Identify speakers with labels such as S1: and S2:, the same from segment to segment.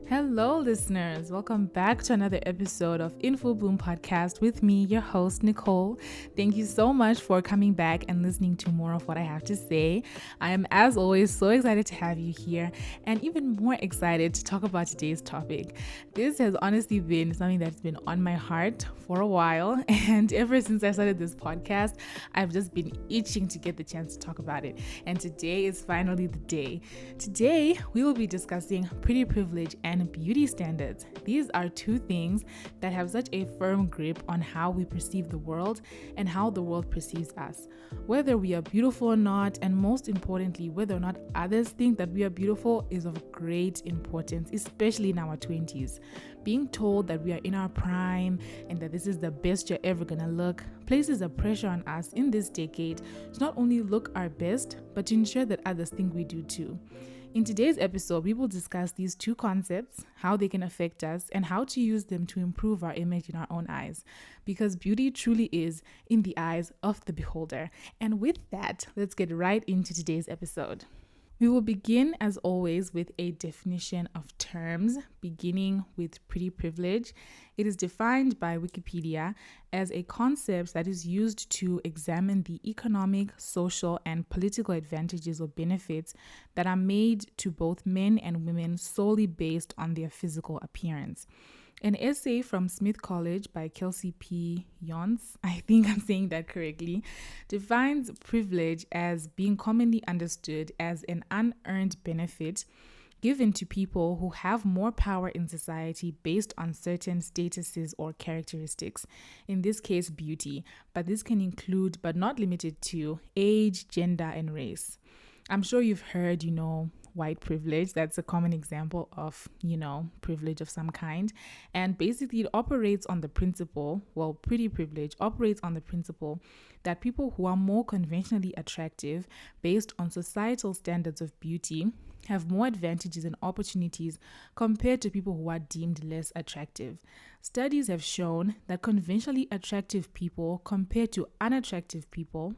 S1: Hello, listeners. Welcome back to another episode of Info Boom Podcast with me, your host, Nicole. Thank you so much for coming back and listening to more of what I have to say. I am, as always, so excited to have you here and even more excited to talk about today's topic. This has honestly been something that's been on my heart for a while, and ever since I started this podcast, I've just been itching to get the chance to talk about it. And today is finally the day. Today, we will be discussing pretty privilege and beauty standards. These are two things that have such a firm grip on how we perceive the world and how the world perceives us. Whether we are beautiful or not, and most importantly, whether or not others think that we are beautiful, is of great importance, especially in our 20s. Being told that we are in our prime and that this is the best you're ever gonna look places a pressure on us in this decade to not only look our best, but to ensure that others think we do too. In today's episode, we will discuss these two concepts, how they can affect us, and how to use them to improve our image in our own eyes. Because beauty truly is in the eyes of the beholder. And with that, let's get right into today's episode. We will begin, as always, with a definition of terms, beginning with pretty privilege. It is defined by Wikipedia as a concept that is used to examine the economic, social, and political advantages or benefits that are made to both men and women solely based on their physical appearance. An essay from Smith College by Kelsey P. Yonts, I think I'm saying that correctly, defines privilege as being commonly understood as an unearned benefit given to people who have more power in society based on certain statuses or characteristics, in this case beauty, but this can include but not limited to age, gender, and race. I'm sure you've heard, white privilege. That's a common example of, privilege of some kind. And basically it operates on the principle, pretty privilege operates on the principle that people who are more conventionally attractive based on societal standards of beauty have more advantages and opportunities compared to people who are deemed less attractive. Studies have shown that conventionally attractive people compared to unattractive people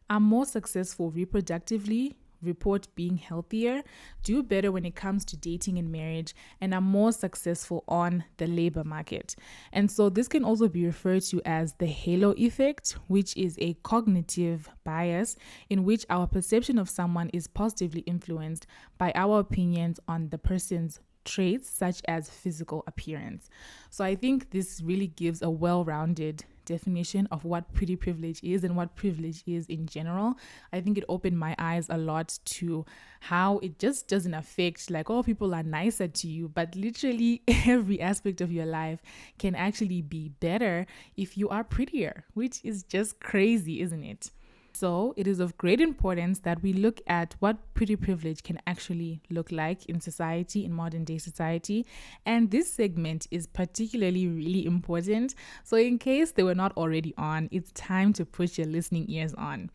S1: are more successful reproductively, report being healthier, do better when it comes to dating and marriage, and are more successful on the labor market. And so this can also be referred to as the halo effect, which is a cognitive bias in which our perception of someone is positively influenced by our opinions on the person's traits such as physical appearance. So I think this really gives a well-rounded definition of what pretty privilege is and what privilege is in general. I think it opened my eyes a lot to how it just doesn't affect people are nicer to you, but literally every aspect of your life can actually be better if you are prettier, which is just crazy, isn't it? So it is of great importance that we look at what pretty privilege can actually look like in society, in modern day society. And this segment is particularly really important. So in case they were not already on, it's time to put your listening ears on.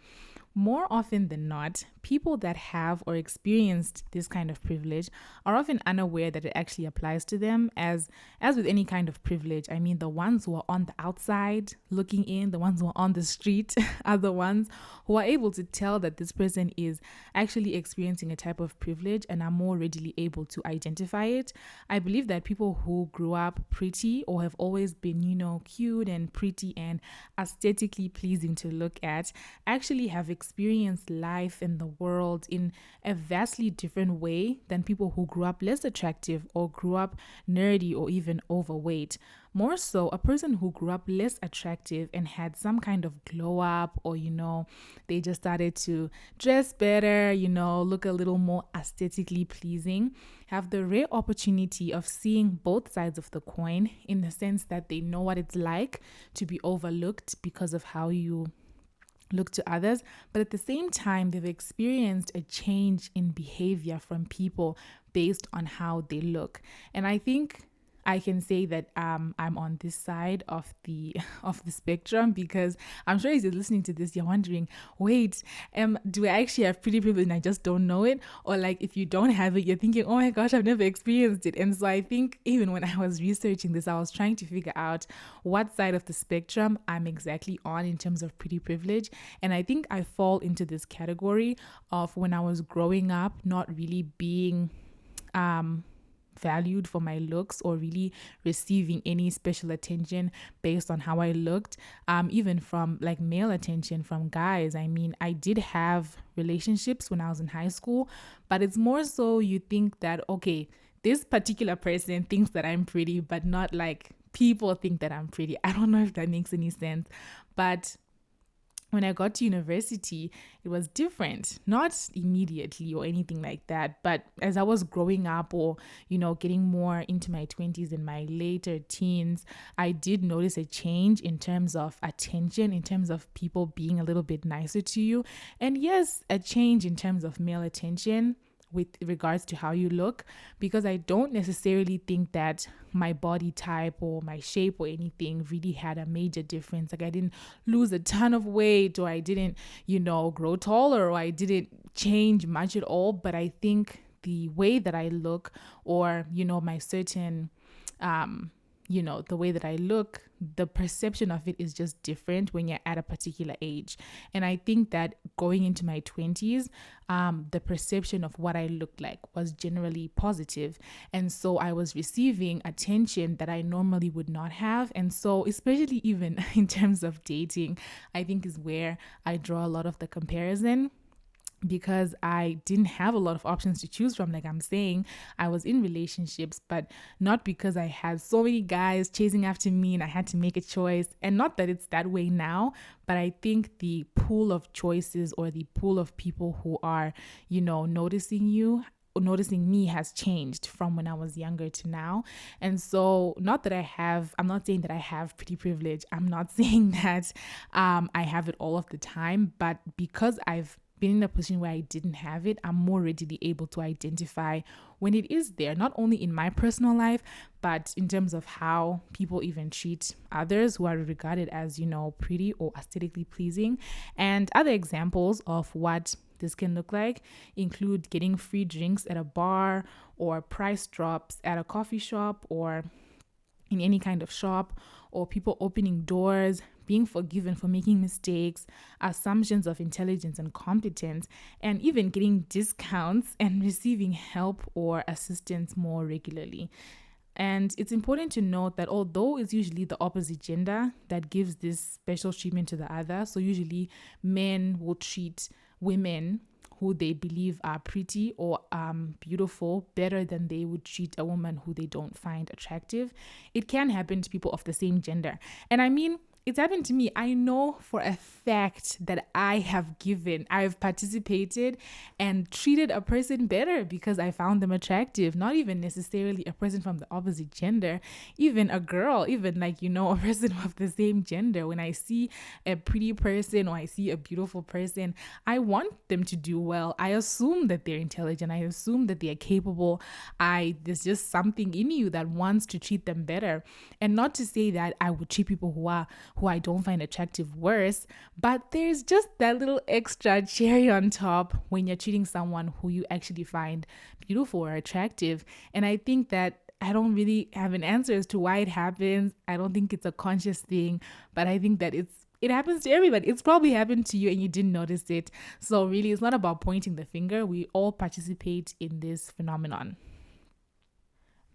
S1: More often than not, people that have or experienced this kind of privilege are often unaware that it actually applies to them. As with any kind of privilege, I mean, the ones who are on the outside looking in, the ones who are on the street are the ones who are able to tell that this person is actually experiencing a type of privilege and are more readily able to identify it. I believe that people who grew up pretty or have always been, cute and pretty and aesthetically pleasing to look at actually have experienced life and the world in a vastly different way than people who grew up less attractive or grew up nerdy or even overweight. More so, a person who grew up less attractive and had some kind of glow up, or they just started to dress better, look a little more aesthetically pleasing, have the rare opportunity of seeing both sides of the coin, in the sense that they know what it's like to be overlooked because of how you look to others, but at the same time, they've experienced a change in behavior from people based on how they look. And I think I can say that I'm on this side of the spectrum, because I'm sure as you're listening to this, you're wondering, wait, do I actually have pretty privilege and I just don't know it? Or if you don't have it, you're thinking, oh my gosh, I've never experienced it. And so I think even when I was researching this, I was trying to figure out what side of the spectrum I'm exactly on in terms of pretty privilege. And I think I fall into this category of when I was growing up, not really being valued for my looks or really receiving any special attention based on how I looked, even from like male attention from guys. I mean, I did have relationships when I was in high school, but it's more so you think that, okay, this particular person thinks that I'm pretty, but not like people think that I'm pretty. I don't know if that makes any sense, but when I got to university, it was different. Not immediately or anything like that, but as I was growing up or, getting more into my 20s and my later teens, I did notice a change in terms of attention, in terms of people being a little bit nicer to you. And yes, a change in terms of male attention with regards to how you look, because I don't necessarily think that my body type or my shape or anything really had a major difference. Like I didn't lose a ton of weight, or I didn't, grow taller, or I didn't change much at all. But I think the way that I look, or, my certain the way that I look, the perception of it is just different when you're at a particular age. And I think that going into my 20s, the perception of what I looked like was generally positive. And so I was receiving attention that I normally would not have. And so, especially even in terms of dating, I think is where I draw a lot of the comparison, because I didn't have a lot of options to choose from. Like I'm saying, I was in relationships, but not because I had so many guys chasing after me and I had to make a choice. And not that it's that way now, but I think the pool of choices or the pool of people who are, noticing me has changed from when I was younger to now. And so I'm not saying that I have pretty privilege. I'm not saying that I have it all of the time, but because I've been in a position where I didn't have it, I'm more readily able to identify when it is there, not only in my personal life, but in terms of how people even treat others who are regarded as, pretty or aesthetically pleasing. And other examples of what this can look like include getting free drinks at a bar, or price drops at a coffee shop or in any kind of shop, or people opening doors, being forgiven for making mistakes, assumptions of intelligence and competence, and even getting discounts and receiving help or assistance more regularly. And it's important to note that although it's usually the opposite gender that gives this special treatment to the other, so usually men will treat women who they believe are pretty or beautiful better than they would treat a woman who they don't find attractive, it can happen to people of the same gender. And I mean, it's happened to me. I know for a fact that I've participated and treated a person better because I found them attractive. Not even necessarily a person from the opposite gender, even a girl, even a person of the same gender. When I see a pretty person or I see a beautiful person, I want them to do well. I assume that they're intelligent. I assume that they're capable. There's just something in you that wants to treat them better. And not to say that I would treat people who I don't find attractive worse, but there's just that little extra cherry on top when you're treating someone who you actually find beautiful or attractive. And I think that I don't really have an answer as to why it happens. I don't think it's a conscious thing, but I think that it happens to everybody. It's probably happened to you and you didn't notice it. So really, it's not about pointing the finger. We all participate in this phenomenon.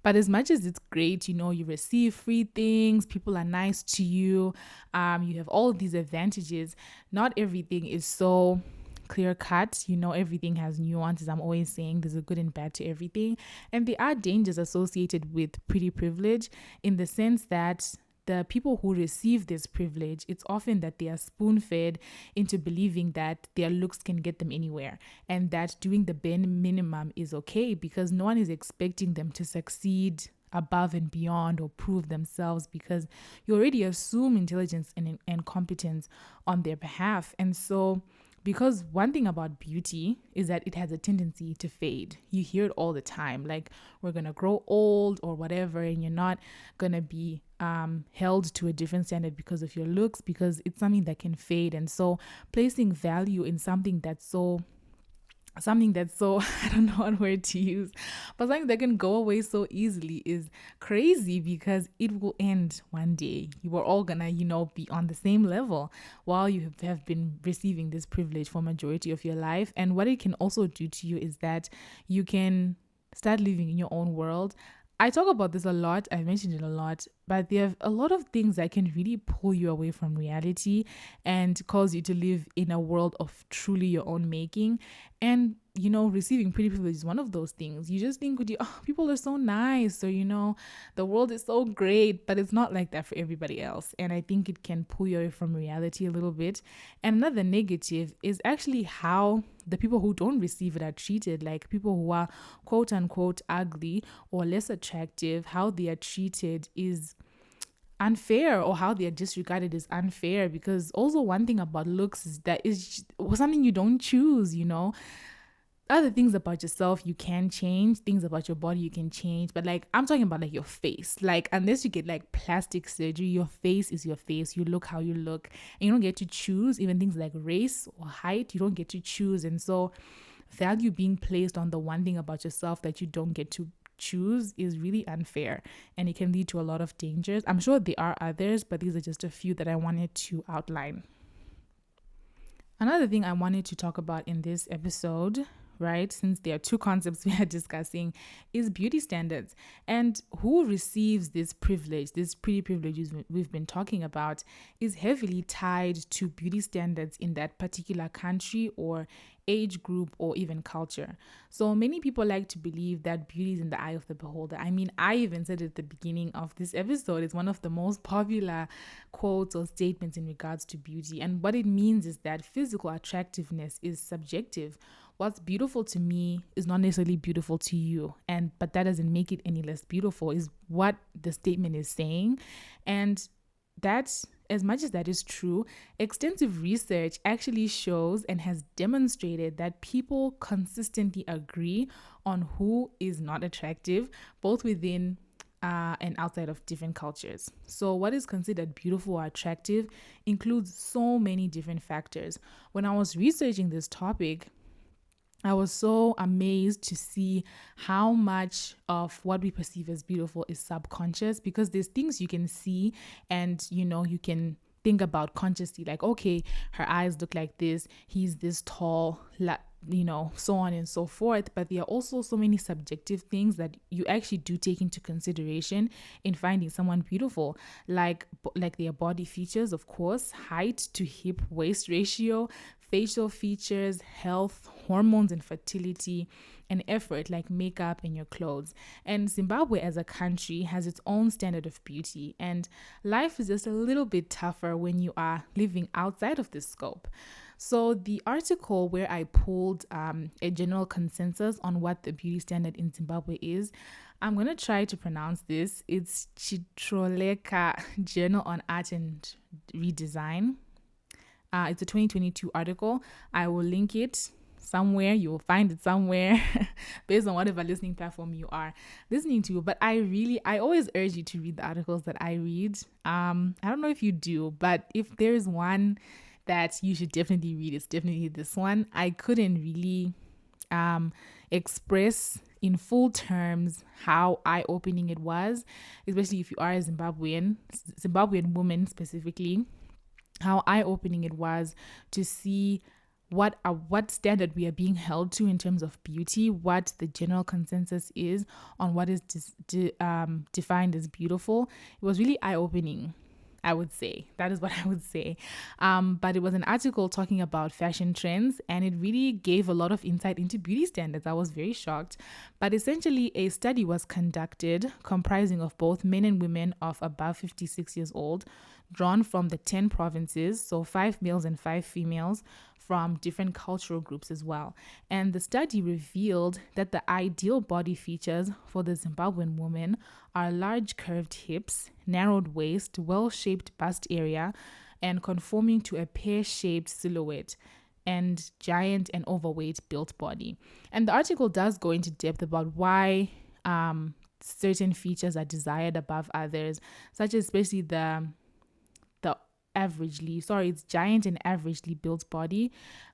S1: But as much as it's great, you receive free things, people are nice to you, you have all of these advantages, not everything is so clear cut. Everything has nuances. I'm always saying there's a good and bad to everything. And there are dangers associated with pretty privilege, in the sense that the people who receive this privilege, it's often that they are spoon-fed into believing that their looks can get them anywhere, and that doing the bare minimum is okay because no one is expecting them to succeed above and beyond or prove themselves, because you already assume intelligence and competence on their behalf. And so, because one thing about beauty is that it has a tendency to fade. You hear it all the time, like we're going to grow old or whatever, and you're not going to be held to a different standard because of your looks, because it's something that can fade. And so placing value in something that's so I don't know what word to use, but something that can go away so easily is crazy, because it will end one day. You are all gonna be on the same level while you have been receiving this privilege for majority of your life. And what it can also do to you is that you can start living in your own world. I talk about this a lot. I mentioned it a lot, but there are a lot of things that can really pull you away from reality and cause you to live in a world of truly your own making. And, receiving pretty privilege is one of those things. You just think, people are so nice, or, the world is so great, but it's not like that for everybody else. And I think it can pull you away from reality a little bit. And another negative is actually how the people who don't receive it are treated, like people who are quote unquote ugly or less attractive. How they are treated is unfair, or how they are disregarded is unfair, because also one thing about looks is that is something you don't choose. Other things about yourself you can change, things about your body you can change, but like I'm talking about like your face. Like unless you get like plastic surgery, your face is your face. You look how you look, and you don't get to choose. Even things like race or height, you don't get to choose. And so value being placed on the one thing about yourself that you don't get to choose is really unfair, and it can lead to a lot of dangers. I'm sure there are others, but these are just a few that I wanted to outline. Another thing I wanted to talk about in this episode, right, since there are two concepts we are discussing, is beauty standards. And who receives this privilege, this pretty privileges we've been talking about, is heavily tied to beauty standards in that particular country or age group or even culture. So many people like to believe that beauty is in the eye of the beholder. I mean, I even said it at the beginning of this episode. It's one of the most popular quotes or statements in regards to beauty. And what it means is that physical attractiveness is subjective. What's beautiful to me is not necessarily beautiful to you, but that doesn't make it any less beautiful, is what the statement is saying. And that's, as much as that is true, extensive research actually shows and has demonstrated that people consistently agree on who is not attractive, both within and outside of different cultures. So what is considered beautiful or attractive includes so many different factors. When I was researching this topic, I was so amazed to see how much of what we perceive as beautiful is subconscious, because there's things you can see and, you can think about consciously, like, okay, her eyes look like this, he's this tall, so on and so forth. But there are also so many subjective things that you actually do take into consideration in finding someone beautiful, like their body features, of course, height to hip waist ratio, facial features, health, hormones and fertility, and effort like makeup and your clothes. And Zimbabwe as a country has its own standard of beauty, and life is just a little bit tougher when you are living outside of this scope. So the article where I pulled a general consensus on what the beauty standard in Zimbabwe is, I'm going to try to pronounce this. It's Chitroleka Journal on Art and Redesign. It's a 2022 article. I will link it somewhere. You will find it somewhere based on whatever listening platform you are listening to. But I always urge you to read the articles that I read. I don't know if you do, but if there's one that you should definitely read, it's definitely this one. I couldn't really express in full terms how eye-opening it was, especially if you are a Zimbabwean woman specifically, how eye-opening it was to see what standard we are being held to in terms of beauty, what the general consensus is on what is defined as beautiful. It was really eye-opening, I would say. That is what I would say. But it was an article talking about fashion trends, and it really gave a lot of insight into beauty standards. I was very shocked. But essentially, a study was conducted comprising of both men and women of above 56 years old, drawn from the 10 provinces, so 5 males and 5 females from different cultural groups as well. And the study revealed that the ideal body features for the Zimbabwean woman are large curved hips, narrowed waist, well-shaped bust area, and conforming to a pear-shaped silhouette, and giant and overweight built body. And the article does go into depth about why certain features are desired above others, such as especially it's giant and averagely built body.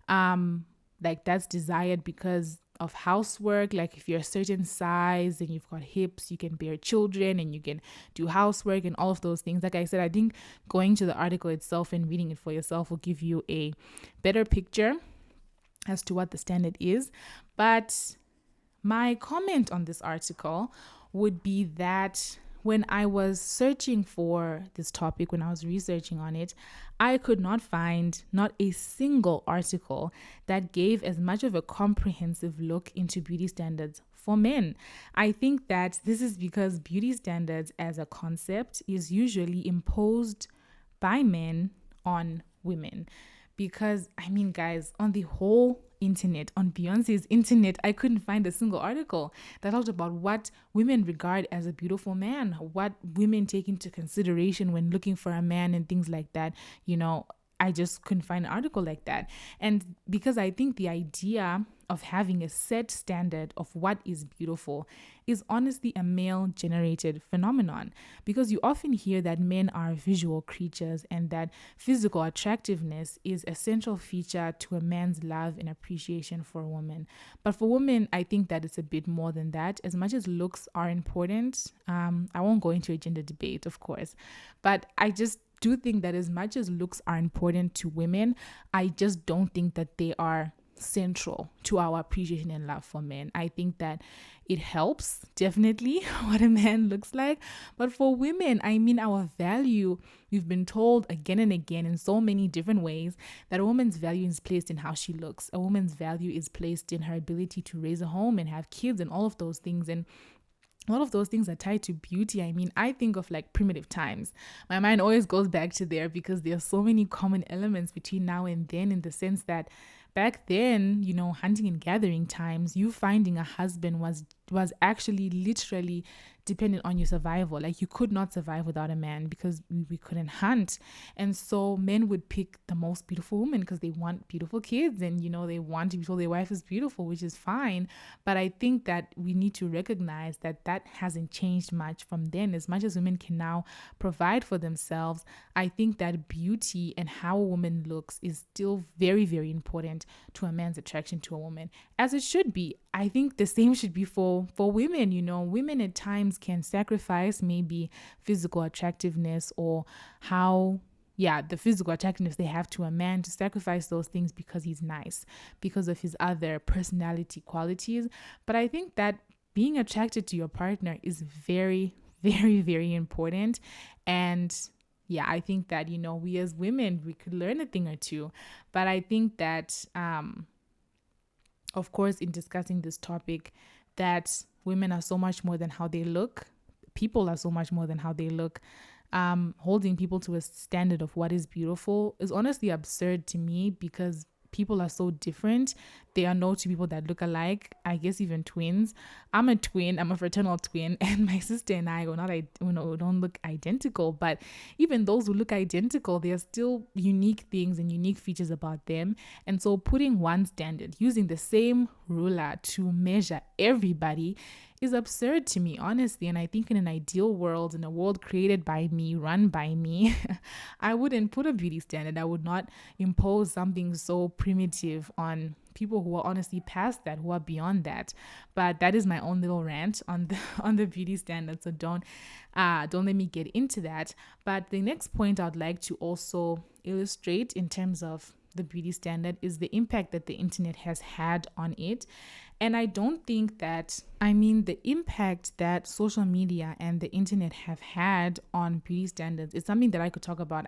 S1: Like that's desired because of housework. Like if you're a certain size and you've got hips, you can bear children and you can do housework and all of those things. Like I said, I think going to the article itself and reading it for yourself will give you a better picture as to what the standard is. But My comment on this article would be that when I was searching for this topic, when I was researching on it, I could not find not a single article that gave as much of a comprehensive look into beauty standards for men. I think that this is because beauty standards as a concept is usually imposed by men on women. Because, I mean, guys, on the whole internet, on Beyonce's internet, I couldn't find a single article that talked about what women regard as a beautiful man, what women take into consideration when looking for a man and things like that. I just couldn't find an article like that. And because I think the idea of having a set standard of what is beautiful is honestly a male generated phenomenon, because you often hear that men are visual creatures and that physical attractiveness is a central feature to a man's love and appreciation for a woman. But for women, I think that it's a bit more than that. As much as looks are important, I won't go into a gender debate, of course, but I just do think that as much as looks are important to women, I just don't think that they are central to our appreciation and love for men. I think that it helps definitely what a man looks like, but for women, I mean, our value, we've been told again and again in so many different ways that a woman's value is placed in how she looks. A woman's value is placed in her ability to raise a home and have kids and all of those things. And all of those things are tied to beauty. I mean, I think of like primitive times. My mind always goes back to there because there are so many common elements between now and then, in the sense that back then, hunting and gathering times, you finding a husband was actually literally dependent on your survival. Like, you could not survive without a man because we couldn't hunt. And so men would pick the most beautiful woman because they want beautiful kids, and they want to be told their wife is beautiful, which is fine. But I think that we need to recognize that that hasn't changed much from then. As much as women can now provide for themselves, I think that beauty and how a woman looks is still very, very important to a man's attraction to a woman, as it should be. I think the same should be for women. Women at times can sacrifice maybe physical attractiveness, or the physical attractiveness they have to a man, to sacrifice those things because he's nice, because of his other personality qualities. But I think that being attracted to your partner is very, very, very important. And I think that, we as women, we could learn a thing or two. But I think that, of course, in discussing this topic, that women are so much more than how they look. People are so much more than how they look. Holding people to a standard of what is beautiful is honestly absurd to me, because people are so different. There are no two people that look alike. I guess even twins. I'm a twin. I'm a fraternal twin, and my sister and I don't look identical. But even those who look identical, there are still unique things and unique features about them. And so putting one standard, using the same ruler to measure everybody, is absurd to me, honestly. And I think in an ideal world, in a world created by me, run by me, I wouldn't put a beauty standard. I would not impose something so primitive on people who are honestly past that, who are beyond that. But that is my own little rant on the beauty standard. So don't let me get into that. But the next point I'd like to also illustrate in terms of the beauty standard is the impact that the internet has had on it. And I don't think that, the impact that social media and the internet have had on beauty standards is something that I could talk about.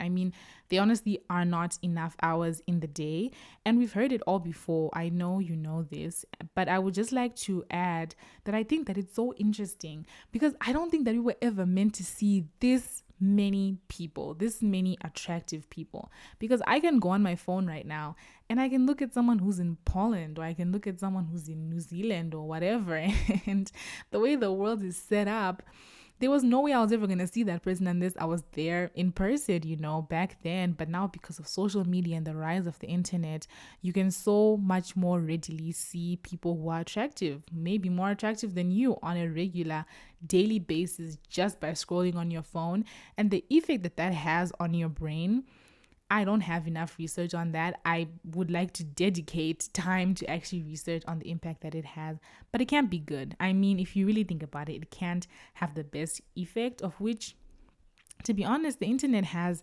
S1: They honestly are not enough hours in the day. And we've heard it all before. I know you know this, but I would just like to add that I think that it's so interesting, because I don't think that we were ever meant to see this many people, this many attractive people, because I can go on my phone right now and I can look at someone who's in Poland, or I can look at someone who's in New Zealand or whatever. And the way the world is set up, there was no way I was ever going to see that person unless I was there in person, back then. But now, because of social media and the rise of the internet, you can so much more readily see people who are attractive, maybe more attractive than you, on a regular daily basis, just by scrolling on your phone. And the effect that that has on your brain, I don't have enough research on that. I would like to dedicate time to actually research on the impact that it has, but it can't be good. If you really think about it, it can't have the best effect, of which, to be honest, the internet has,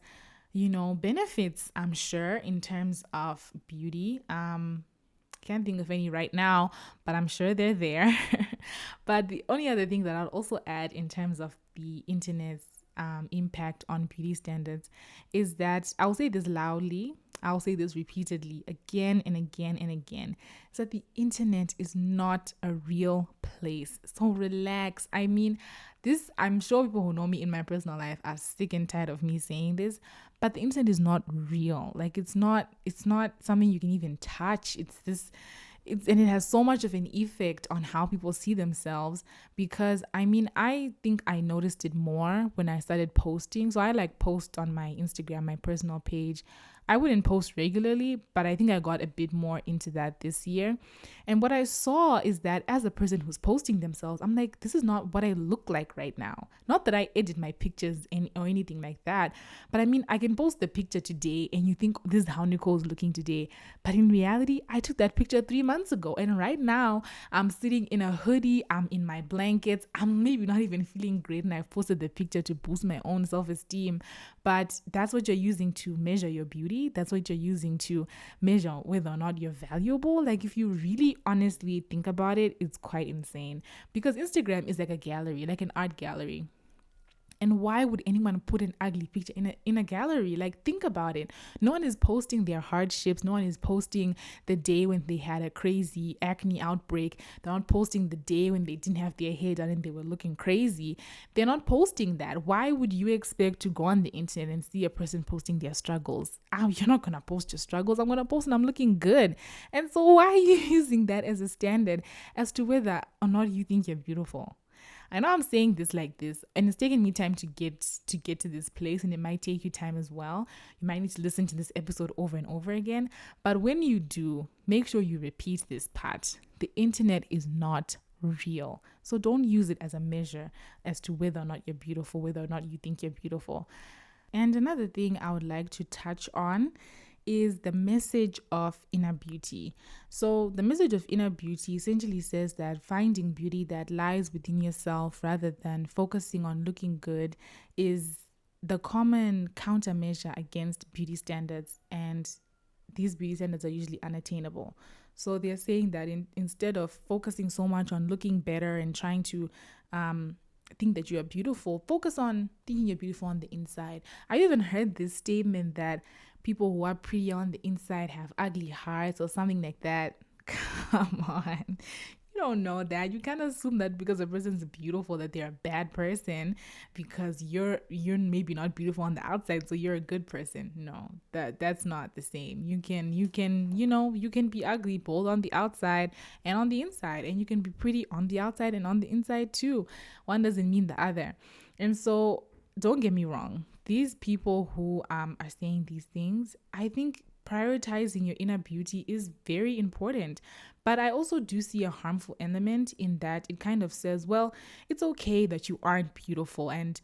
S1: benefits, I'm sure, in terms of beauty. Can't think of any right now, but I'm sure they're there. But the only other thing that I'll also add in terms of the internet's impact on beauty standards is that I'll say this loudly, I'll say this repeatedly, again and again and again, is that the internet is not a real place. So relax. I mean, this, I'm sure people who know me in my personal life are sick and tired of me saying this, but the internet is not real. Like it's not something you can even touch. And it has so much of an effect on how people see themselves, because I mean, I think I noticed it more when I started posting. So I like post on my Instagram, my personal page. I wouldn't post regularly, but I think I got a bit more into that this year. And what I saw is that as a person who's posting themselves, I'm like, this is not what I look like right now. Not that I edit my pictures or anything like that, but I mean, I can post the picture today and you think this is how Nicole's looking today. But in reality, I took that picture 3 months ago. And right now, I'm sitting in a hoodie, I'm in my blankets, I'm maybe not even feeling great. And I've posted the picture to boost my own self-esteem. But that's what you're using to measure your beauty. That's what you're using to measure whether or not you're valuable. Like, if you really honestly think about it, it's quite insane, because Instagram is like a gallery, like an art gallery. And why would anyone put an ugly picture in a gallery? Like, think about it. No one is posting their hardships. No one is posting the day when they had a crazy acne outbreak. They're not posting the day when they didn't have their hair done and they were looking crazy. They're not posting that. Why would you expect to go on the internet and see a person posting their struggles? Oh, you're not going to post your struggles. I'm going to post and I'm looking good. And so why are you using that as a standard as to whether or not you think you're beautiful? I know I'm saying this like this, and it's taken me time to get to this place, and it might take you time as well. You might need to listen to this episode over and over again. But when you do, make sure you repeat this part. The internet is not real. So don't use it as a measure as to whether or not you're beautiful, whether or not you think you're beautiful. And another thing I would like to touch on is the message of inner beauty. So the message of inner beauty essentially says that finding beauty that lies within yourself rather than focusing on looking good is the common countermeasure against beauty standards, and these beauty standards are usually unattainable. So they're saying that instead of focusing so much on looking better and trying to think that you are beautiful, focus on thinking you're beautiful on the inside. I even heard this statement that people who are pretty on the inside have ugly hearts or something like that. Come on. You don't know that. You can't assume that because a person's beautiful that they're a bad person because you're maybe not beautiful on the outside, so you're a good person. No, that's not the same. You can be ugly both on the outside and on the inside, and you can be pretty on the outside and on the inside too. One doesn't mean the other. And so don't get me wrong. These people who are saying these things, I think prioritizing your inner beauty is very important. But I also do see a harmful element in that it kind of says, well, it's okay that you aren't beautiful and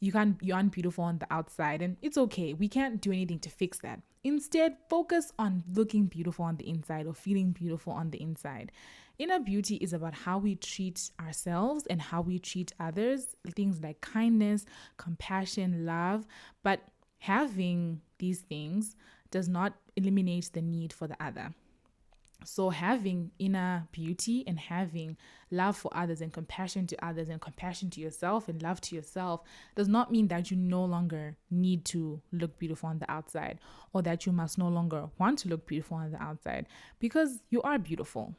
S1: you aren't beautiful on the outside, and it's okay. We can't do anything to fix that. Instead, focus on looking beautiful on the inside or feeling beautiful on the inside. Inner beauty is about how we treat ourselves and how we treat others, things like kindness, compassion, love. But having these things does not eliminate the need for the other. So having inner beauty and having love for others and compassion to others and compassion to yourself and love to yourself does not mean that you no longer need to look beautiful on the outside, or that you must no longer want to look beautiful on the outside, because you are beautiful.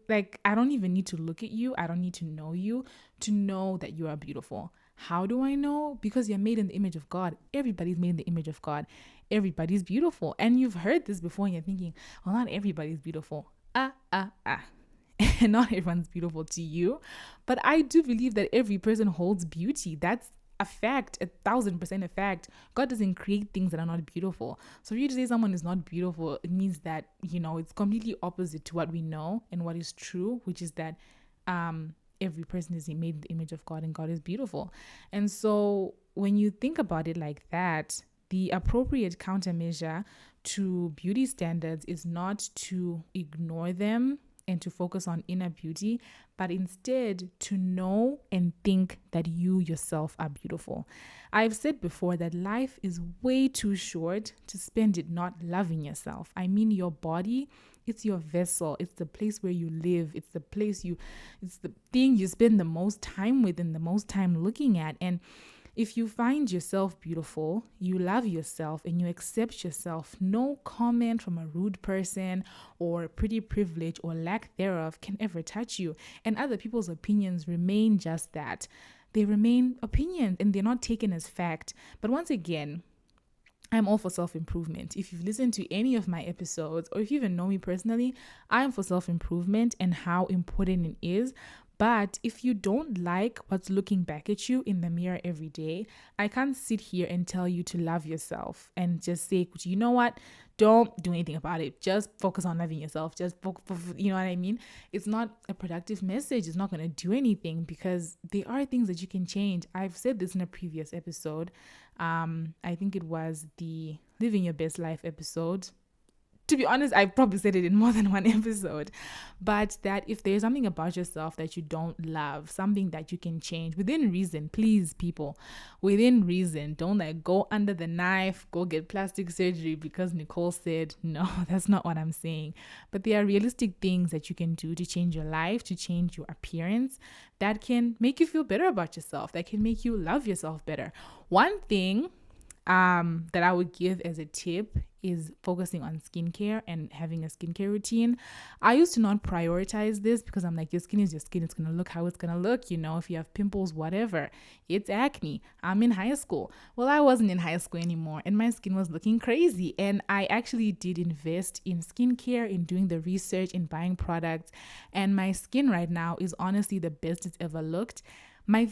S1: Like, I don't even need to look at you. I don't need to know you to know that you are beautiful. How do I know? Because you're made in the image of God. Everybody's made in the image of God. Everybody's beautiful. And you've heard this before and you're thinking, well, not everybody's beautiful. Not everyone's beautiful to you. But I do believe that every person holds beauty. That's a fact, 1,000% a fact. God doesn't create things that are not beautiful. So for you to say someone is not beautiful, it means that, it's completely opposite to what we know and what is true, which is that every person is made in the image of God and God is beautiful. And so when you think about it like that, the appropriate countermeasure to beauty standards is not to ignore them and to focus on inner beauty, but instead to know and think that you yourself are beautiful. I've said before that life is way too short to spend it not loving yourself. I mean, your body, it's your vessel. It's the place where you live. It's the thing you spend the most time with and the most time looking at. And if you find yourself beautiful, you love yourself, and you accept yourself, no comment from a rude person or pretty privilege or lack thereof can ever touch you. And other people's opinions remain just that. They remain opinions and they're not taken as fact. But once again, I'm all for self-improvement. If you've listened to any of my episodes, or if you even know me personally, I am for self-improvement and how important it is. But if you don't like what's looking back at you in the mirror every day, I can't sit here and tell you to love yourself and just say, you know what? Don't do anything about it. Just focus on loving yourself. You know what I mean? It's not a productive message. It's not going to do anything because there are things that you can change. I've said this in a previous episode. I think it was the Living Your Best Life episode. To be honest, I've probably said it in more than one episode, but that if there's something about yourself that you don't love, something that you can change within reason, please, people, within reason, don't like go under the knife, go get plastic surgery because Nicole said, no, that's not what I'm saying. But there are realistic things that you can do to change your life, to change your appearance, that can make you feel better about yourself, that can make you love yourself better. One thing that I would give as a tip is focusing on skincare and having a skincare routine. I used to not prioritize this because I'm like, your skin is your skin. It's going to look how it's going to look. You know, if you have pimples, whatever, it's acne. I'm in high school. Well, I wasn't in high school anymore and my skin was looking crazy. And I actually did invest in skincare, in doing the research, in buying products. And my skin right now is honestly the best it's ever looked. My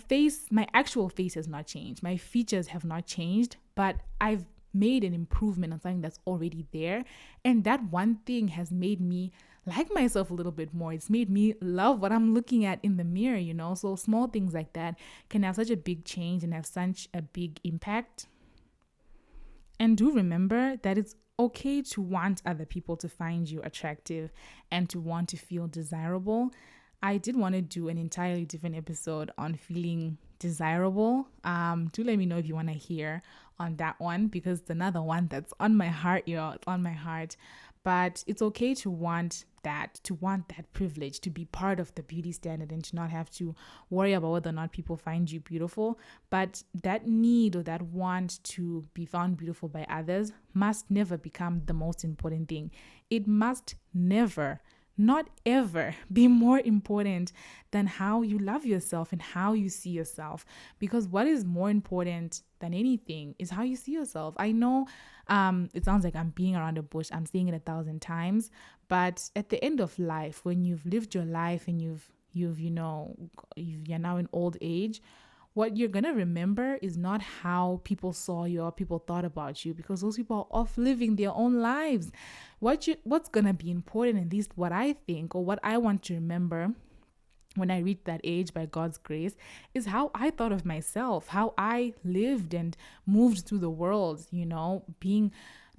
S1: actual face has not changed. My features have not changed, but I've made an improvement on something that's already there. And that one thing has made me like myself a little bit more. It's made me love what I'm looking at in the mirror, you know? So small things like that can have such a big change and have such a big impact. And do remember that it's okay to want other people to find you attractive and to want to feel desirable. I did want to do an entirely different episode on feeling desirable. Do let me know if you want to hear on that one because it's another one that's on my heart, y'all. It's on my heart. But it's okay to want that privilege, to be part of the beauty standard and to not have to worry about whether or not people find you beautiful. But that need or that want to be found beautiful by others must never become the most important thing. It must never, not ever, be more important than how you love yourself and how you see yourself. Because what is more important than anything is how you see yourself. I know it sounds like I'm being around the bush. I'm saying it 1,000 times. But at the end of life, when you've lived your life and you're now in old age, what you're going to remember is not how people saw you or people thought about you, because those people are off living their own lives. What's going to be important, at least what I think or what I want to remember when I reach that age by God's grace, is how I thought of myself, how I lived and moved through the world, you know,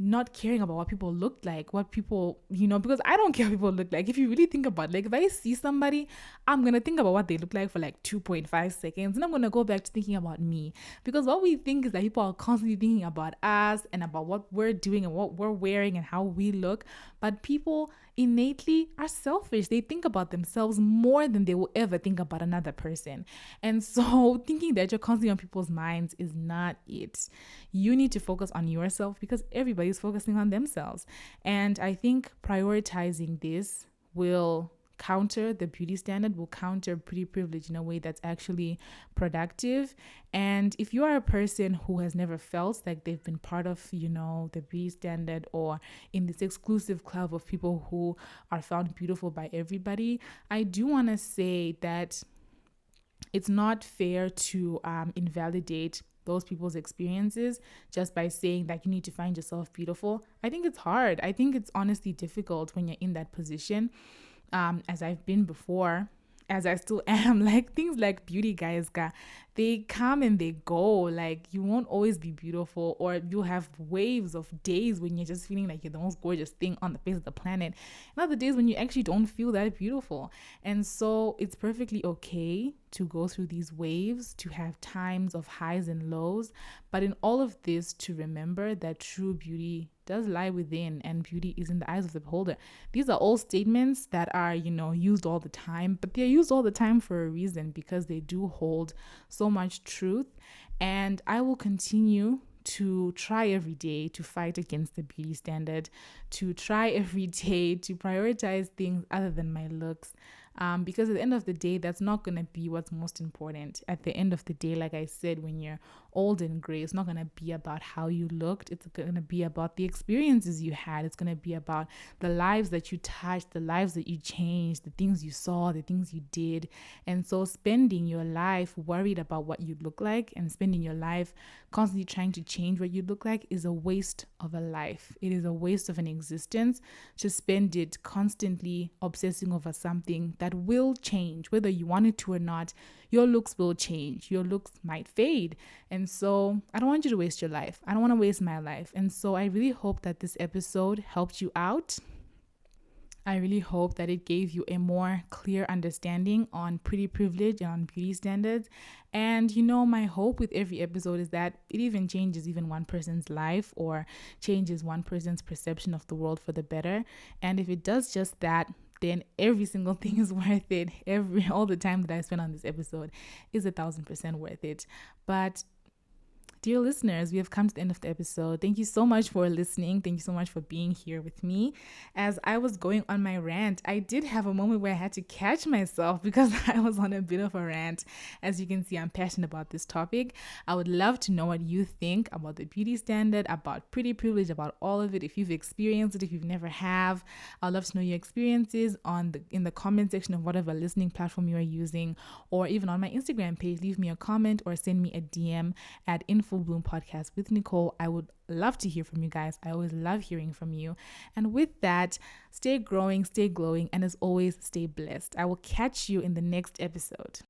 S1: not caring about what people looked like, what people, because I don't care what people look like. If you really think about it, like if I see somebody, I'm going to think about what they look like for like 2.5 seconds. And I'm going to go back to thinking about me. Because what we think is that people are constantly thinking about us and about what we're doing and what we're wearing and how we look. But people innately are selfish. They think about themselves more than they will ever think about another person. And so thinking that you're constantly on people's minds is not it. You need to focus on yourself because everybody's focusing on themselves. And I think prioritizing this will counter the beauty standard, will counter pretty privilege in a way that's actually productive. And if you are a person who has never felt like they've been part of, the beauty standard or in this exclusive club of people who are found beautiful by everybody, I do want to say that it's not fair to invalidate those people's experiences just by saying that you need to find yourself beautiful. I think it's hard. I think it's honestly difficult when you're in that position. As I've been before. as I still am, like things like beauty, guys, they come and they go. Like you won't always be beautiful, or you'll have waves of days when you're just feeling like you're the most gorgeous thing on the face of the planet, and other days when you actually don't feel that beautiful. And so it's perfectly okay to go through these waves, to have times of highs and lows, but in all of this, to remember that true beauty does lie within, and beauty is in the eyes of the beholder. These are all statements that are, used all the time, but they're used all the time for a reason, because they do hold so much truth. And I will continue to try every day to fight against the beauty standard, to try every day to prioritize things other than my looks. Because at the end of the day, that's not going to be what's most important. At the end of the day, like I said, when you're old and gray, it's not going to be about how you looked. It's going to be about the experiences you had. It's going to be about the lives that you touched, the lives that you changed, the things you saw, the things you did. And so spending your life worried about what you look like, and spending your life constantly trying to change what you look like, is a waste of a life. It is a waste of an existence to spend it constantly obsessing over something that will change. Whether you want it to or not, your looks will change. Your looks might fade. And so I don't want you to waste your life. I don't want to waste my life. And so I really hope that this episode helped you out. I really hope that it gave you a more clear understanding on pretty privilege and on beauty standards. And my hope with every episode is that it even changes even one person's life, or changes one person's perception of the world for the better. And if it does just that, then every single thing is worth it. All the time that I spent on this episode is 1,000% worth it. But dear listeners, we have come to the end of the episode. Thank you so much for listening. Thank you so much for being here with me. As I was going on my rant, I did have a moment where I had to catch myself, because I was on a bit of a rant. As you can see, I'm passionate about this topic. I would love to know what you think about the beauty standard, about pretty privilege, about all of it. If you've experienced it, if you've never have, I'd love to know your experiences in the comment section of whatever listening platform you are using, or even on my Instagram page. Leave me a comment or send me a DM at Full Bloom Podcast with Nicole. I would love to hear from you guys. I always love hearing from you. And with that, stay growing, stay glowing, and as always, stay blessed. I will catch you in the next episode.